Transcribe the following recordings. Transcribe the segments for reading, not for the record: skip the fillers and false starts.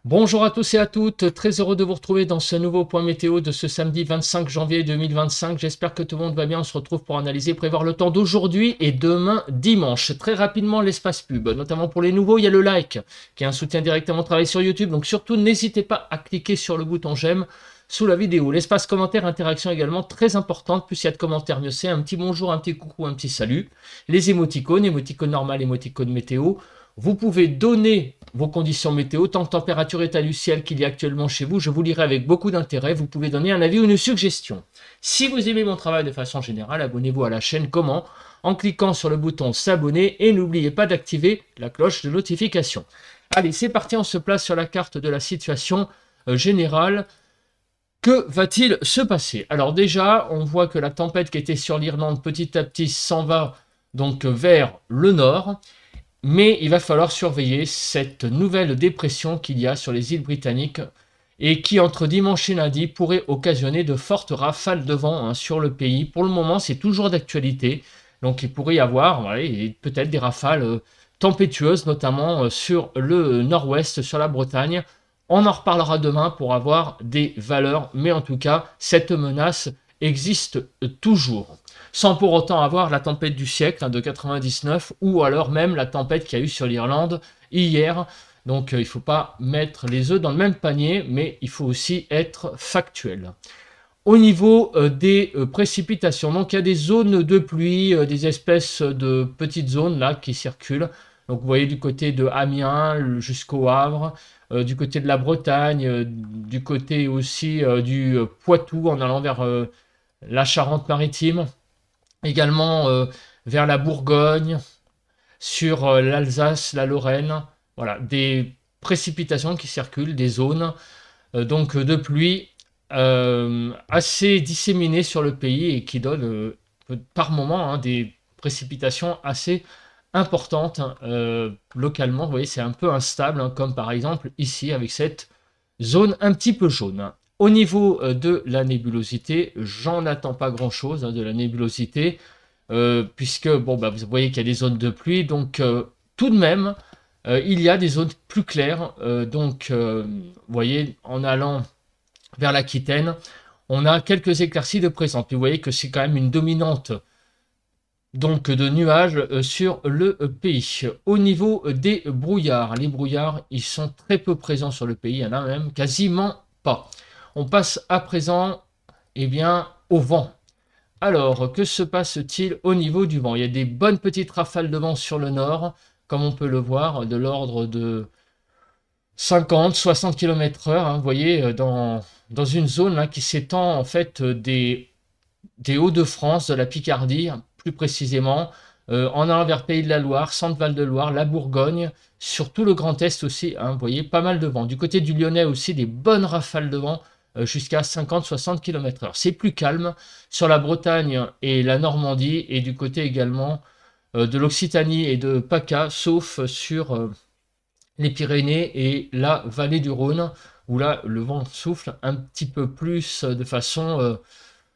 Bonjour à tous et à toutes, très heureux de vous retrouver dans ce nouveau point météo de ce samedi 25 janvier 2025. J'espère que tout le monde va bien, on se retrouve pour analyser et prévoir le temps d'aujourd'hui et demain dimanche. Très rapidement l'espace pub, notamment pour les nouveaux, il y a le like qui est un soutien direct à mon travail sur YouTube. Donc surtout n'hésitez pas à cliquer sur le bouton j'aime sous la vidéo. L'espace commentaire, interaction également très importante, plus il y a de commentaires mieux c'est. Un petit bonjour, un petit coucou, un petit salut. Les émoticônes, émoticône normal, émoticône météo. Vous pouvez donner vos conditions météo, tant que température état du ciel qu'il y a actuellement chez vous, je vous lirai avec beaucoup d'intérêt. Vous pouvez donner un avis ou une suggestion. Si vous aimez mon travail de façon générale, abonnez-vous à la chaîne. Comment? En cliquant sur le bouton s'abonner et n'oubliez pas d'activer la cloche de notification. Allez, c'est parti, on se place sur la carte de la situation générale. Que va-t-il se passer? Alors déjà, on voit que la tempête qui était sur l'Irlande petit à petit s'en va donc vers le nord. Mais il va falloir surveiller cette nouvelle dépression qu'il y a sur les îles britanniques et qui, entre dimanche et lundi, pourrait occasionner de fortes rafales de vent sur le pays. Pour le moment, c'est toujours d'actualité. Donc, il pourrait y avoir peut-être des rafales tempétueuses, notamment sur le nord-ouest, sur la Bretagne. On en reparlera demain pour avoir des valeurs. Mais en tout cas, cette menace existe toujours. Sans pour autant avoir la tempête du siècle de 99 ou alors même la tempête qu'il y a eu sur l'Irlande hier. Donc il ne faut pas mettre les œufs dans le même panier, mais il faut aussi être factuel. Au niveau des précipitations, donc il y a des zones de pluie, des espèces de petites zones là qui circulent. Donc vous voyez du côté de Amiens jusqu'au Havre, du côté de la Bretagne, du côté aussi du Poitou en allant vers la Charente-Maritime. Également vers la Bourgogne, sur l'Alsace, la Lorraine. Voilà, des précipitations qui circulent, des zones donc de pluie assez disséminées sur le pays et qui donnent par moment des précipitations assez importantes localement. Vous voyez, c'est un peu instable, comme par exemple ici avec cette zone un petit peu jaune. Au niveau de la nébulosité, j'en attends pas grand-chose de la nébulosité, puisque bon, vous voyez qu'il y a des zones de pluie, donc tout de même, il y a des zones plus claires. Vous voyez, en allant vers l'Aquitaine, on a quelques éclaircies de présence. Puis vous voyez que c'est quand même une dominante donc de nuages sur le pays. Au niveau des brouillards, les brouillards, ils sont très peu présents sur le pays, il y en a même quasiment pas. On passe à présent au vent. Alors, que se passe-t-il au niveau du vent? Il y a des bonnes petites rafales de vent sur le nord, comme on peut le voir, de l'ordre de 50-60 km/h. Vous voyez, dans une zone là, qui s'étend en fait des Hauts-de-France, de la Picardie, plus précisément, en allant vers Pays de la Loire, Centre-Val-de-Loire, la Bourgogne, sur tout le Grand Est aussi. Vous voyez, pas mal de vent. Du côté du Lyonnais aussi, des bonnes rafales de vent jusqu'à 50-60 km/h. C'est plus calme sur la Bretagne et la Normandie et du côté également de l'Occitanie et de PACA, sauf sur les Pyrénées et la vallée du Rhône, où là le vent souffle un petit peu plus de façon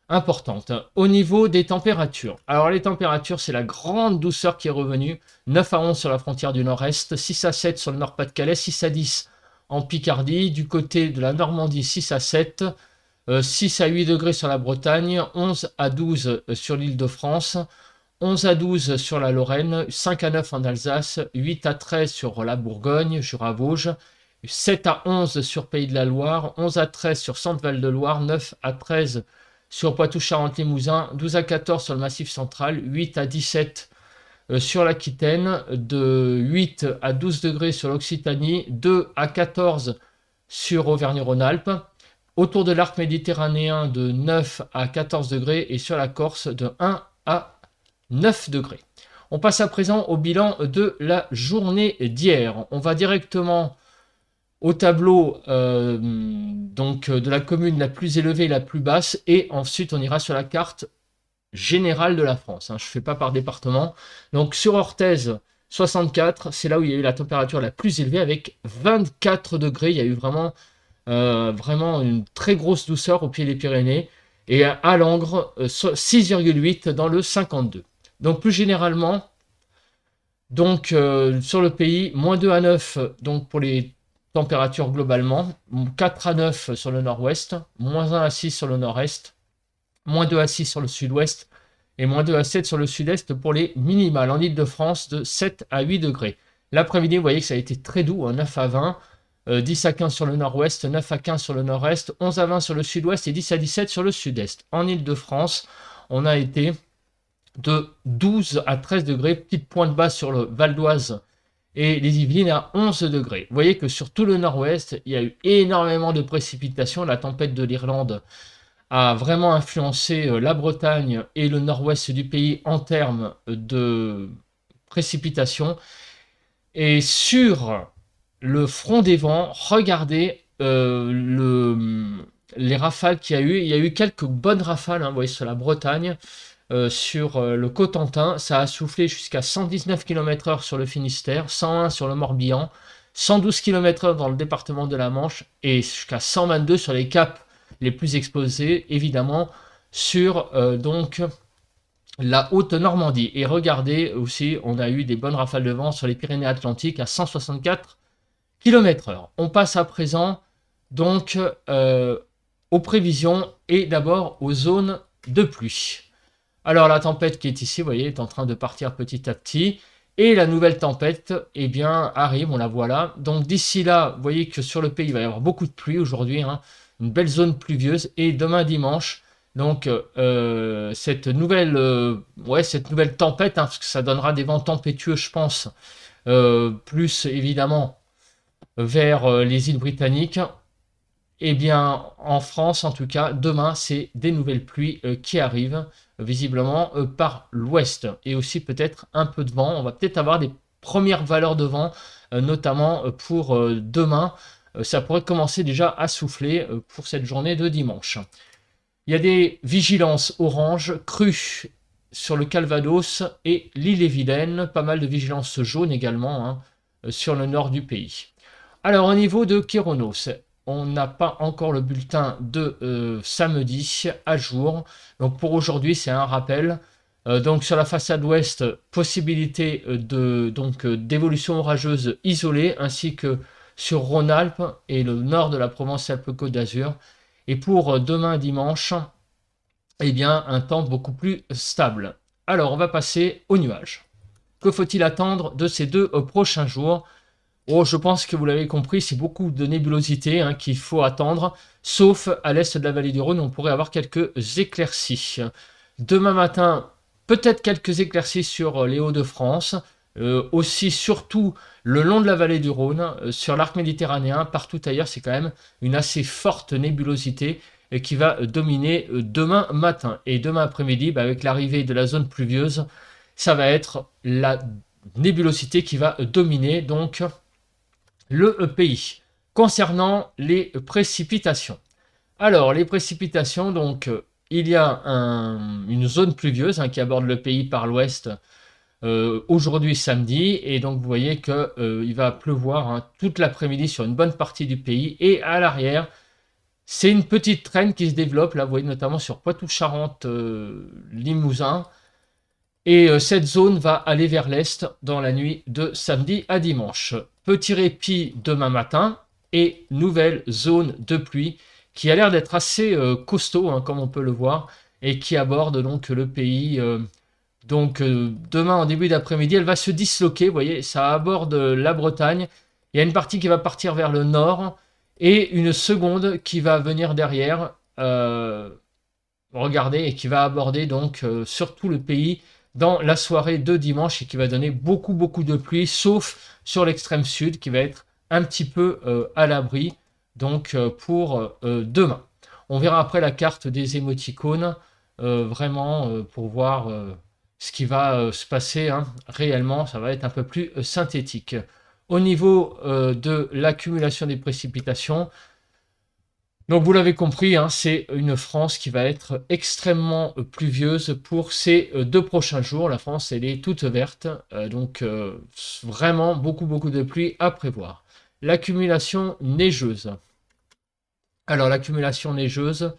importante. Au niveau des températures, alors les températures, c'est la grande douceur qui est revenue. 9 à 11 sur la frontière du nord-est, 6 à 7 sur le Nord-Pas-de-Calais, 6 à 10 en Picardie, du côté de la Normandie 6 à 7, 6 à 8 degrés sur la Bretagne, 11 à 12 sur l'Île-de-France, 11 à 12 sur la Lorraine, 5 à 9 en Alsace, 8 à 13 sur la Bourgogne, Jura-Vosges, 7 à 11 sur Pays de la Loire, 11 à 13 sur Centre-Val-de-Loire, 9 à 13 sur Poitou-Charentes-Limousin, 12 à 14 sur le Massif central, 8 à 17 sur l'Aquitaine, de 8 à 12 degrés sur l'Occitanie, 2 à 14 sur Auvergne-Rhône-Alpes, autour de l'arc méditerranéen de 9 à 14 degrés et sur la Corse de 1 à 9 degrés. On passe à présent au bilan de la journée d'hier. On va directement au tableau de la commune la plus élevée et la plus basse, et ensuite on ira sur la carte générale de la France. Je ne fais pas par département. Donc sur Orthez, 64, c'est là où il y a eu la température la plus élevée avec 24 degrés. Il y a eu vraiment une très grosse douceur au pied des Pyrénées. Et à Langres, 6,8 dans le 52. Donc plus généralement, sur le pays, -2 à 9 donc pour les température globalement, 4 à 9 sur le nord-ouest, moins 1 à 6 sur le nord-est, moins 2 à 6 sur le sud-ouest, et moins 2 à 7 sur le sud-est pour les minimales. En Île-de-France, de 7 à 8 degrés. L'après-midi, vous voyez que ça a été très doux, hein, 9 à 20, 10 à 15 sur le nord-ouest, 9 à 15 sur le nord-est, 11 à 20 sur le sud-ouest et 10 à 17 sur le sud-est. En Île-de-France, on a été de 12 à 13 degrés, petite pointe basse sur le Val d'Oise et les Yvelines à 11 degrés. Vous voyez que sur tout le nord-ouest, il y a eu énormément de précipitations. La tempête de l'Irlande a vraiment influencé la Bretagne et le nord-ouest du pays en termes de précipitations. Et sur le front des vents, regardez les rafales qu'il y a eu. Il y a eu quelques bonnes rafales, hein, vous voyez, sur la Bretagne, sur le Cotentin. Ça a soufflé jusqu'à 119 km/h sur le Finistère, 101 sur le Morbihan, 112 km/h dans le département de la Manche et jusqu'à 122 sur les caps les plus exposés, évidemment, sur donc la Haute-Normandie. Et regardez aussi, on a eu des bonnes rafales de vent sur les Pyrénées-Atlantiques à 164 km/h. On passe à présent donc aux prévisions et d'abord aux zones de pluie. Alors la tempête qui est ici, vous voyez, est en train de partir petit à petit. Et la nouvelle tempête, eh bien, arrive, on la voit là. Donc d'ici là, vous voyez que sur le pays, il va y avoir beaucoup de pluie aujourd'hui, hein, une belle zone pluvieuse. Et demain dimanche, donc cette nouvelle tempête, hein, parce que ça donnera des vents tempétueux, je pense, plus évidemment vers les îles britanniques. Eh bien, en France, en tout cas, demain, c'est des nouvelles pluies qui arrivent, visiblement par l'ouest. Et aussi peut-être un peu de vent. On va peut-être avoir des premières valeurs de vent, notamment pour demain. Ça pourrait commencer déjà à souffler pour cette journée de dimanche. Il y a des vigilances orange, crues sur le Calvados et l'île-et-Vilaine. Pas mal de vigilances jaunes également, hein, sur le nord du pays. Alors, au niveau de Kéronos, on n'a pas encore le bulletin de samedi à jour. Donc pour aujourd'hui, c'est un rappel. Donc sur la façade ouest, possibilité d'évolution orageuse isolée, ainsi que sur Rhône-Alpes et le nord de la Provence-Alpes-Côte d'Azur. Et pour demain dimanche, eh bien un temps beaucoup plus stable. Alors on va passer aux nuages. Que faut-il attendre de ces 2 prochains jours ? Oh, je pense que vous l'avez compris, c'est beaucoup de nébulosité, hein, qu'il faut attendre, sauf à l'est de la vallée du Rhône, on pourrait avoir quelques éclaircies. Demain matin, peut-être quelques éclaircies sur les Hauts-de-France, aussi surtout le long de la vallée du Rhône, sur l'arc méditerranéen, partout ailleurs, c'est quand même une assez forte nébulosité qui va dominer demain matin. Et demain après-midi, avec l'arrivée de la zone pluvieuse, ça va être la nébulosité qui va dominer, donc le pays. Concernant les précipitations. Alors, les précipitations, donc, il y a une zone pluvieuse, hein, qui aborde le pays par l'ouest aujourd'hui samedi. Et donc, vous voyez qu'il va pleuvoir, hein, toute l'après-midi sur une bonne partie du pays. Et à l'arrière, c'est une petite traîne qui se développe. Là, vous voyez notamment sur Poitou-Charentes, Limousin. Et cette zone va aller vers l'est dans la nuit de samedi à dimanche. Petit répit demain matin et nouvelle zone de pluie qui a l'air d'être assez costaud, hein, comme on peut le voir, et qui aborde donc le pays. Demain en début d'après-midi, elle va se disloquer, vous voyez, ça aborde la Bretagne. Il y a une partie qui va partir vers le nord et une seconde qui va venir derrière, regardez, et qui va aborder donc surtout le pays dans la soirée de dimanche et qui va donner beaucoup de pluie, sauf sur l'extrême sud qui va être un petit peu à l'abri donc pour demain. On verra après la carte des émoticônes vraiment pour voir ce qui va se passer, hein. Réellement, ça va être un peu plus synthétique. Au niveau de l'accumulation des précipitations, donc vous l'avez compris, hein, c'est une France qui va être extrêmement pluvieuse pour ces 2 prochains jours. La France, elle est toute verte, donc vraiment beaucoup de pluie à prévoir. L'accumulation neigeuse. Alors l'accumulation neigeuse,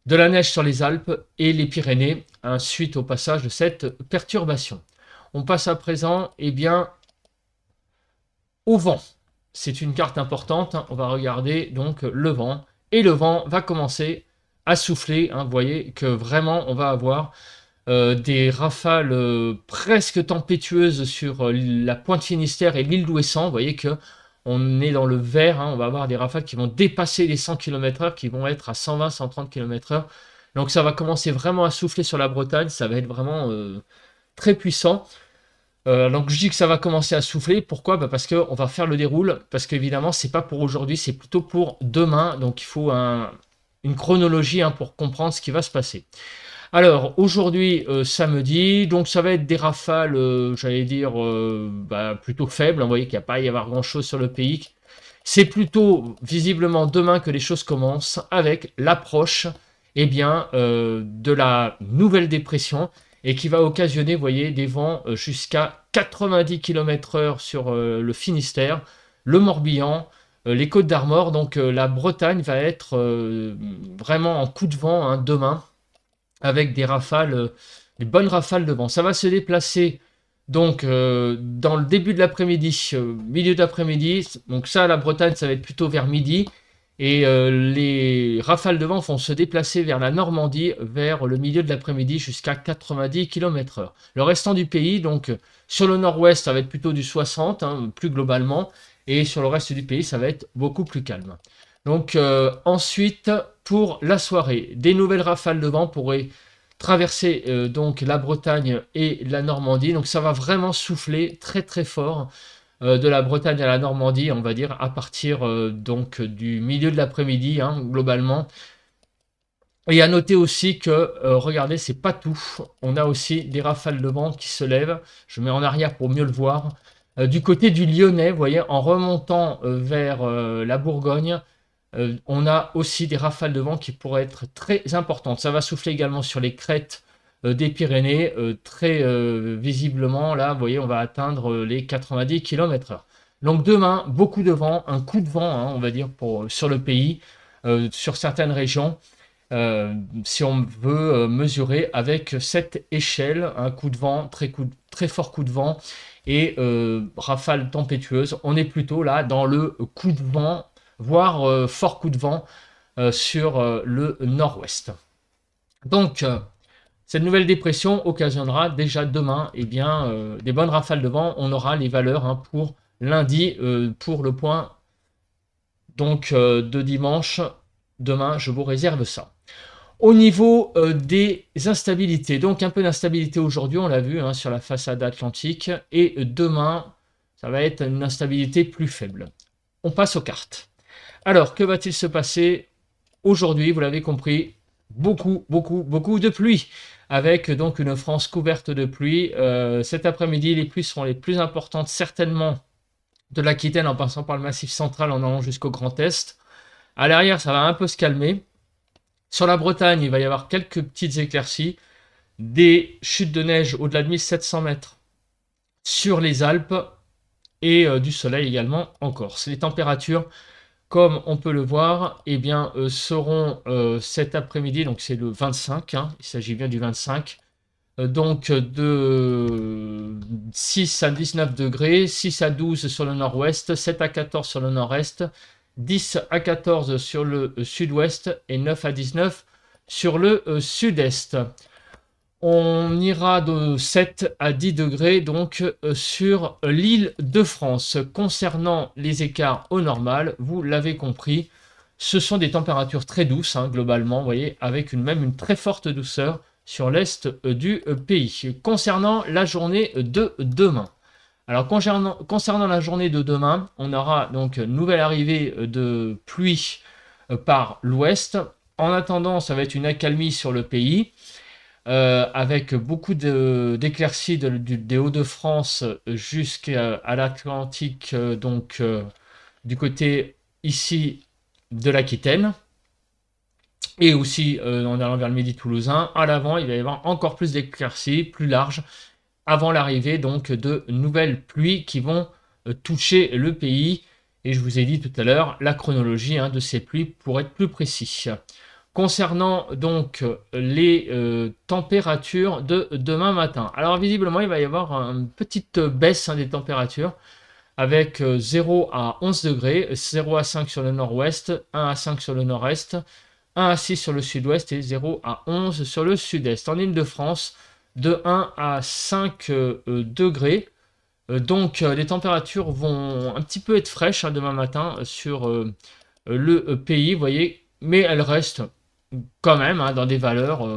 de la neige sur les Alpes et les Pyrénées, hein, suite au passage de cette perturbation. On passe à présent, eh bien, au vent. c'est une carte importante, hein. On va regarder donc le vent. Et le vent va commencer à souffler, hein. Vous voyez que vraiment, on va avoir des rafales presque tempétueuses sur la pointe Finistère et l'île d'Ouessant. Vous voyez que on est dans le vert, hein. On va avoir des rafales qui vont dépasser les 100 km/h, qui vont être à 120-130 km/h. Donc ça va commencer vraiment à souffler sur la Bretagne, ça va être vraiment très puissant. Donc je dis que ça va commencer à souffler. Pourquoi? Bah parce qu'on va faire le déroule, parce qu'évidemment c'est pas pour aujourd'hui, c'est plutôt pour demain. Donc il faut une chronologie, hein, pour comprendre ce qui va se passer. Alors aujourd'hui, samedi, donc ça va être des rafales, j'allais dire, plutôt faibles. Vous voyez qu'il n'y a pas à y avoir grand-chose sur le pays. C'est plutôt visiblement demain que les choses commencent avec l'approche, eh bien, de la nouvelle dépression et qui va occasionner, vous voyez, des vents jusqu'à 90 km/h sur le Finistère, le Morbihan, les Côtes d'Armor. Donc la Bretagne va être vraiment en coup de vent, hein, demain, avec des rafales, des bonnes rafales de vent. Ça va se déplacer donc dans le début de l'après-midi, milieu d'après-midi. Donc ça, la Bretagne, ça va être plutôt vers midi. Et les rafales de vent vont se déplacer vers la Normandie, vers le milieu de l'après-midi jusqu'à 90 km/h. Le restant du pays, donc sur le nord-ouest, ça va être plutôt du 60, hein, plus globalement. Et sur le reste du pays, ça va être beaucoup plus calme. Donc ensuite, pour la soirée, des nouvelles rafales de vent pourraient traverser donc la Bretagne et la Normandie. Donc ça va vraiment souffler très très fort de la Bretagne à la Normandie, on va dire, à partir donc du milieu de l'après-midi, hein, globalement. Et à noter aussi que, regardez, c'est pas tout. On a aussi des rafales de vent qui se lèvent. Je mets en arrière pour mieux le voir. Du côté du Lyonnais, vous voyez, en remontant vers la Bourgogne, on a aussi des rafales de vent qui pourraient être très importantes. Ça va souffler également sur les crêtes des Pyrénées, très visiblement. Là, vous voyez, on va atteindre les 90 km/h. Donc demain, beaucoup de vent, un coup de vent, hein, on va dire, sur le pays, sur certaines régions. Si on veut mesurer avec cette échelle, un coup de vent, très fort coup de vent et rafale tempétueuse, on est plutôt là dans le coup de vent, voire fort coup de vent sur le nord-ouest. Donc, cette nouvelle dépression occasionnera déjà demain, eh bien, des bonnes rafales de vent. On aura les valeurs, hein, pour lundi, pour le point donc de dimanche. Demain, je vous réserve ça. Au niveau des instabilités, donc un peu d'instabilité aujourd'hui, on l'a vu, hein, sur la façade atlantique. Et demain, ça va être une instabilité plus faible. On passe aux cartes. Alors, que va-t-il se passer aujourd'hui? Vous l'avez compris, beaucoup de pluie, avec donc une France couverte de pluie. Cet après-midi, les pluies seront les plus importantes, certainement, de l'Aquitaine, en passant par le Massif central, en allant jusqu'au Grand Est. À l'arrière, ça va un peu se calmer. Sur la Bretagne, il va y avoir quelques petites éclaircies, des chutes de neige au-delà de 1700 mètres sur les Alpes, et du soleil également en Corse. Les températures, comme on peut le voir, eh bien, seront cet après-midi, donc c'est le 25, hein, il s'agit bien du 25, donc de 6 à 19 degrés, 6 à 12 sur le nord-ouest, 7 à 14 sur le nord-est, 10 à 14 sur le sud-ouest et 9 à 19 sur le sud-est. On ira de 7 à 10 degrés donc sur l'île de France. Concernant les écarts au normal, vous l'avez compris, ce sont des températures très douces, hein, globalement, vous voyez, avec même une très forte douceur sur l'est du pays. Concernant la journée de demain. Alors concernant la journée de demain, on aura donc une nouvelle arrivée de pluie par l'ouest. En attendant, ça va être une accalmie sur le pays, avec beaucoup d'éclaircies des Hauts-de-France jusqu'à l'Atlantique, donc du côté ici de l'Aquitaine, et aussi en allant vers le Midi toulousain. À l'avant, il va y avoir encore plus d'éclaircies, plus larges, avant l'arrivée donc de nouvelles pluies qui vont toucher le pays. Et je vous ai dit tout à l'heure la chronologie, hein, de ces pluies pour être plus précis. Concernant donc les températures de demain matin. Alors visiblement, il va y avoir une petite baisse, hein, des températures. avec 0 à 11 degrés, 0 à 5 sur le nord-ouest, 1 à 5 sur le nord-est, 1 à 6 sur le sud-ouest et 0 à 11 sur le sud-est. En Île-de-France, de 1 à 5 degrés. Donc les températures vont un petit peu être fraîches demain matin sur le pays, vous voyez, mais elles restent quand même dans des valeurs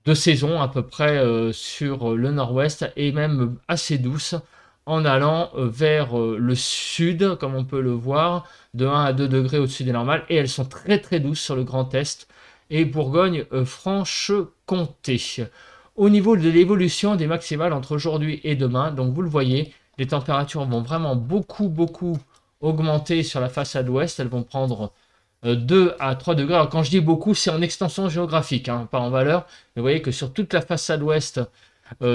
de saison à peu près sur le nord-ouest et même assez douces en allant vers le sud, comme on peut le voir, de 1 à 2 degrés au-dessus des normales, et elles sont très très douces sur le Grand Est et Bourgogne-Franche-Comté. Au niveau de l'évolution des maximales entre aujourd'hui et demain, donc vous le voyez, les températures vont vraiment beaucoup augmenter sur la façade ouest. Elles vont prendre 2 à 3 degrés. Alors quand je dis beaucoup, c'est en extension géographique, pas en valeur. Mais vous voyez que sur toute la façade ouest,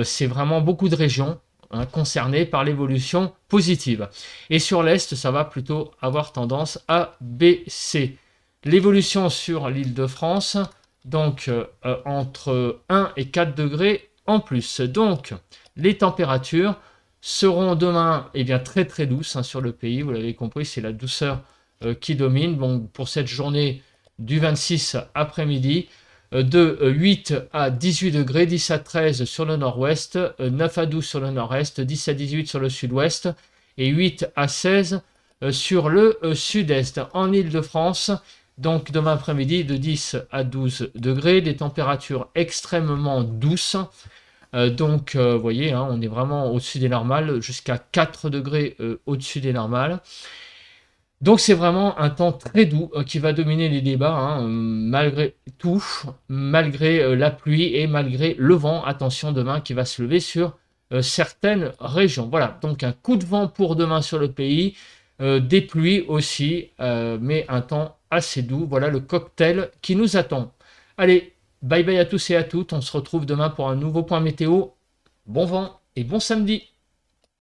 c'est vraiment beaucoup de régions concernées par l'évolution positive. Et sur l'est, ça va plutôt avoir tendance à baisser. L'évolution sur l'île de France, donc entre 1 et 4 degrés en plus. Donc les températures seront demain très très douces sur le pays. Vous l'avez compris, c'est la douceur qui domine. Donc pour cette journée du 26 après-midi, de 8 à 18 degrés, 10 à 13 sur le nord-ouest, 9 à 12 sur le nord-est, 10 à 18 sur le sud-ouest et 8 à 16 sur le sud-est. En Île-de-France, donc demain après-midi, de 10 à 12 degrés, des températures extrêmement douces. Donc, vous voyez, on est vraiment au-dessus des normales, jusqu'à 4 degrés au-dessus des normales. Donc, c'est vraiment un temps très doux qui va dominer les débats, malgré tout, malgré la pluie et malgré le vent. Attention, demain, qui va se lever sur certaines régions. Voilà, donc un coup de vent pour demain sur le pays, des pluies aussi, mais un temps assez doux. Voilà le cocktail qui nous attend. Allez, bye bye à tous et à toutes. On se retrouve demain pour un nouveau point météo. Bon vent et bon samedi.